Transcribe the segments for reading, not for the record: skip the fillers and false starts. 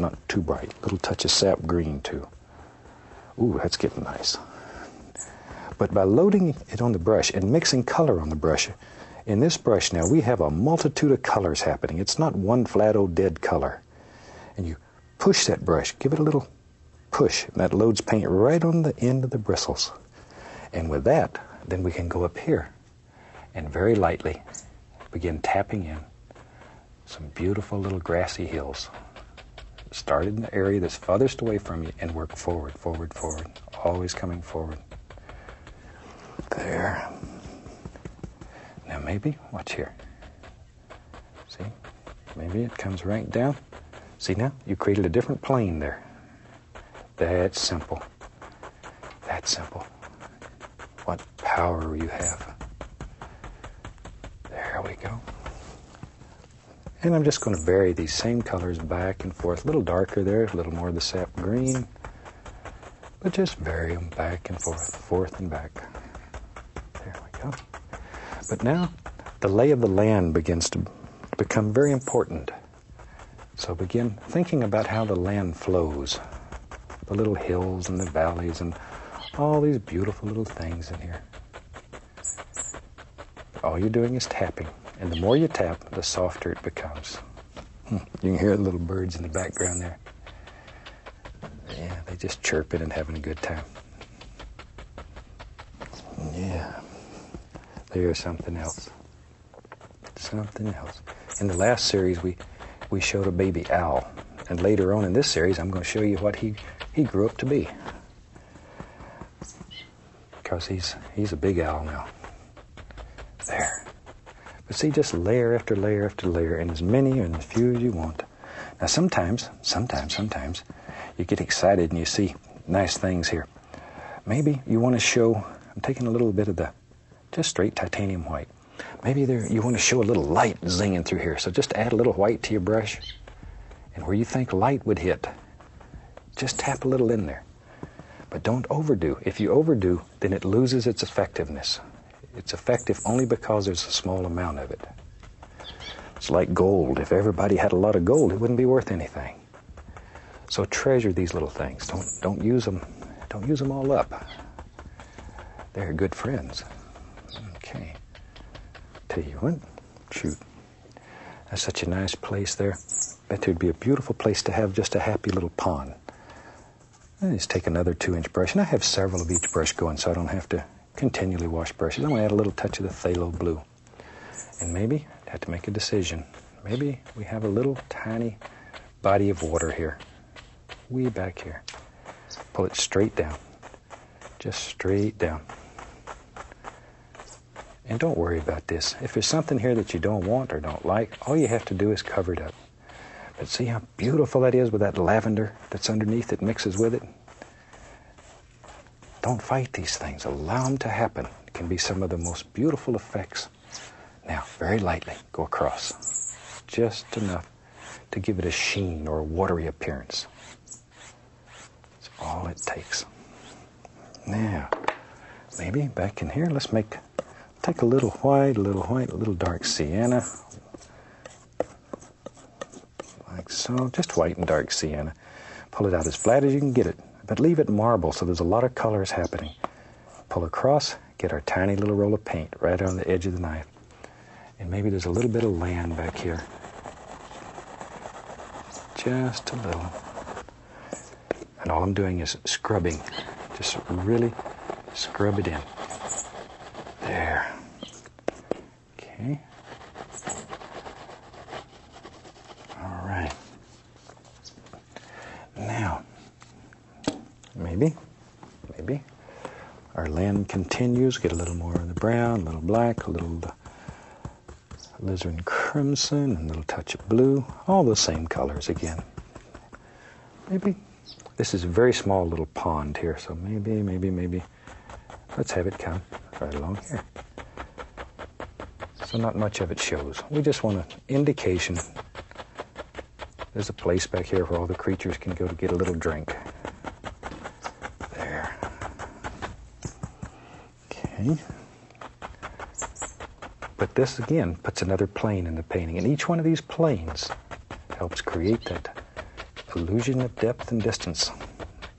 not too bright. A little touch of sap green too. Ooh, that's getting nice. But by loading it on the brush and mixing color on the brush, in this brush now we have a multitude of colors happening. It's not one flat old dead color. And you push that brush, give it a little push, and that loads paint right on the end of the bristles. And with that, then we can go up here and very lightly begin tapping in some beautiful little grassy hills. Start in the area that's farthest away from you and work forward, forward, forward, always coming forward. There. Now maybe, watch here. See? Maybe it comes right down. See now? You created a different plane there. That's simple. That's simple. What power you have. There we go. And I'm just going to vary these same colors back and forth. A little darker there, a little more of the sap green. But just vary them back and forth, forth and back. There we go. But now, the lay of the land begins to become very important. So begin thinking about how the land flows. The little hills and the valleys and all these beautiful little things in here. All you're doing is tapping. And the more you tap, the softer it becomes. You can hear the little birds in the background there. Yeah, they just chirping and having a good time. Yeah. There's something else. Something else. In the last series, we showed a baby owl. And later on in this series, I'm going to show you what he grew up to be. Because he's a big owl now. There. But see, just layer after layer after layer, and as many and as few as you want. Now sometimes, you get excited and you see nice things here. Maybe you want to show, I'm taking a little bit of the just straight titanium white. Maybe you want to show a little light zinging through here. So just add a little white to your brush. And where you think light would hit, just tap a little in there. But don't overdo. If you overdo, then it loses its effectiveness. It's effective only because there's a small amount of it. It's like gold. If everybody had a lot of gold, it wouldn't be worth anything. So treasure these little things. Don't use them. Don't use them all up. They're good friends. Okay. Tell you what. Shoot. That's such a nice place there. Bet there'd be a beautiful place to have just a happy little pond. I just take another 2-inch brush, and I have several of each brush going, so I don't have to continually wash brushes. I'm going to add a little touch of the phthalo blue. And maybe I have to make a decision. Maybe we have a little tiny body of water here. Way back here. Pull it straight down. Just straight down. And don't worry about this. If there's something here that you don't want or don't like, all you have to do is cover it up. But see how beautiful that is with that lavender that's underneath that mixes with it? Don't fight these things. Allow them to happen. It can be some of the most beautiful effects. Now, very lightly, go across. Just enough to give it a sheen or a watery appearance. That's all it takes. Now, maybe back in here, let's take a little white, a little dark sienna. Like so, just white and dark sienna. Pull it out as flat as you can get it, but leave it marble so there's a lot of colors happening. Pull across, get our tiny little roll of paint right on the edge of the knife. And maybe there's a little bit of land back here. Just a little. And all I'm doing is scrubbing. Just really scrub it in. There. Okay. All right. Now, maybe our land continues. Get a little more of the brown, a little black, a little alizarin crimson, and a little touch of blue. All the same colors again. Maybe this is a very small little pond here, so maybe. Let's have it come right along here. So not much of it shows. We just want an indication. There's a place back here where all the creatures can go to get a little drink. There. Okay. But this, again, puts another plane in the painting. And each one of these planes helps create illusion of depth and distance.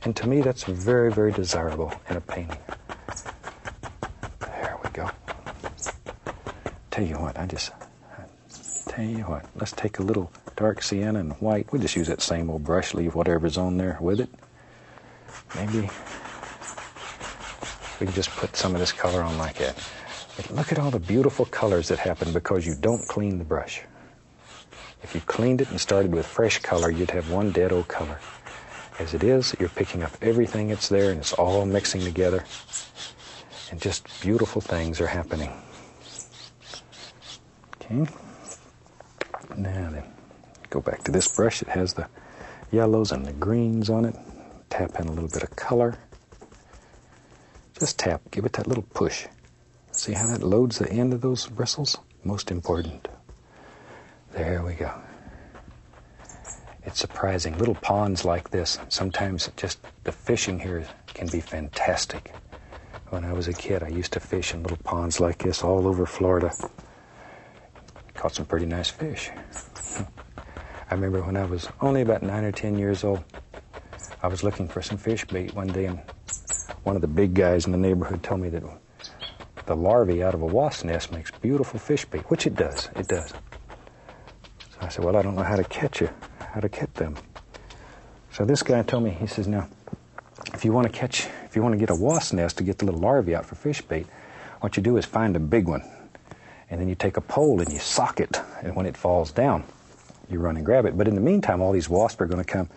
And to me, that's very, very desirable in a painting. There we go. Tell you what, let's take a little dark sienna and white. We'll just use that same old brush, leave whatever's on there with it. Maybe we can just put some of this color on like that. But look at all the beautiful colors that happen because you don't clean the brush. If you cleaned it and started with fresh color, you'd have one dead old color. As it is, you're picking up everything that's there and it's all mixing together. And just beautiful things are happening. Okay. Now then, go back to this brush. It has the yellows and the greens on it. Tap in a little bit of color. Just tap, give it that little push. See how that loads the end of those bristles? Most important. There we go. It's surprising. Little ponds like this, sometimes just the fishing here can be fantastic. When I was a kid, I used to fish in little ponds like this all over Florida. Caught some pretty nice fish. I remember when I was only about 9 or 10 years old, I was looking for some fish bait one day, and one of the big guys in the neighborhood told me that the larvae out of a wasp nest makes beautiful fish bait, which it does. It does. So I said, well, I don't know how to catch them. So this guy told me, he says, now, if you want to get a wasp nest to get the little larvae out for fish bait, what you do is find a big one, and then you take a pole and you sock it, and when it falls down, you run and grab it. But in the meantime, all these wasps are going to come.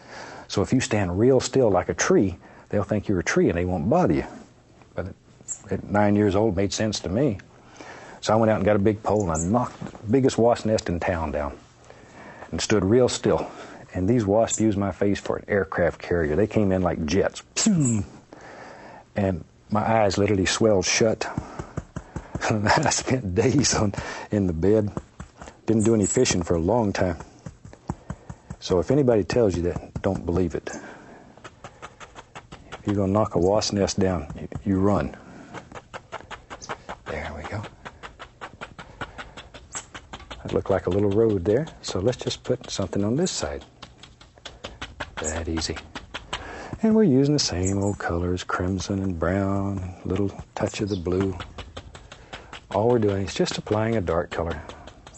So if you stand real still like a tree, they'll think you're a tree and they won't bother you. But at 9 years old, it made sense to me. So I went out and got a big pole and I knocked the biggest wasp nest in town down and stood real still. And these wasps used my face for an aircraft carrier. They came in like jets. And my eyes literally swelled shut. I spent days in the bed. Didn't do any fishing for a long time. So if anybody tells you that, don't believe it. If you're going to knock a wasp nest down, you run. There we go. That looked like a little road there. So let's just put something on this side. That easy. And we're using the same old colors, crimson and brown, little touch of the blue. All we're doing is just applying a dark color.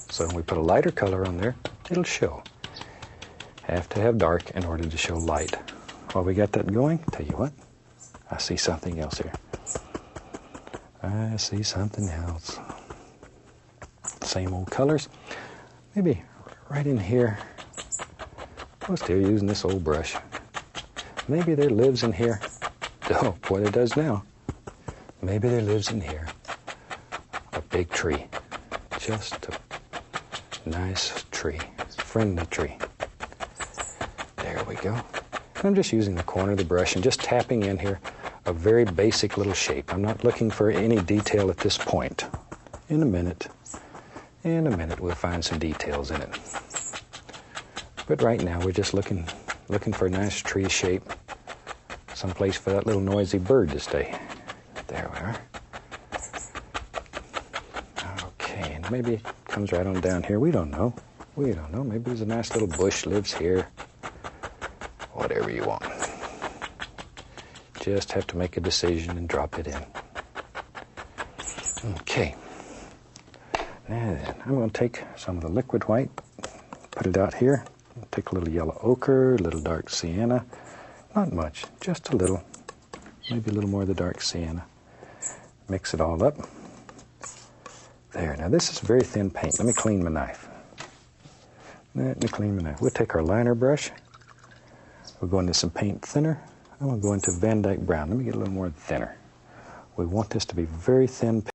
So when we put a lighter color on there, it'll show. Have to have dark in order to show light. While we got that going, tell you what, I see something else here. I see something else. Same old colors. Maybe right in here. We're still using this old brush. Maybe there lives in here. Oh, boy, there does now. Maybe there lives in here a big tree. Just a nice tree. Friendly tree. There we go. I'm just using the corner of the brush and just tapping in here a very basic little shape. I'm not looking for any detail at this point. In a minute we'll find some details in it. But right now we're just looking for a nice tree shape. Someplace for that little noisy bird to stay. There we are. Okay, and maybe it comes right on down here. We don't know. Maybe there's a nice little bush lives here. Whatever you want. Just have to make a decision and drop it in. Okay. Now then, I'm going to take some of the liquid white, put it out here. Take a little yellow ochre, a little dark sienna. Not much, just a little. Maybe a little more of the dark sienna. Mix it all up. There, now this is very thin paint. Let me clean my knife. We'll take our liner brush. We'll go into some paint thinner. I'm going to go into Van Dyke Brown. Let me get a little more thinner. We want this to be very thin paint.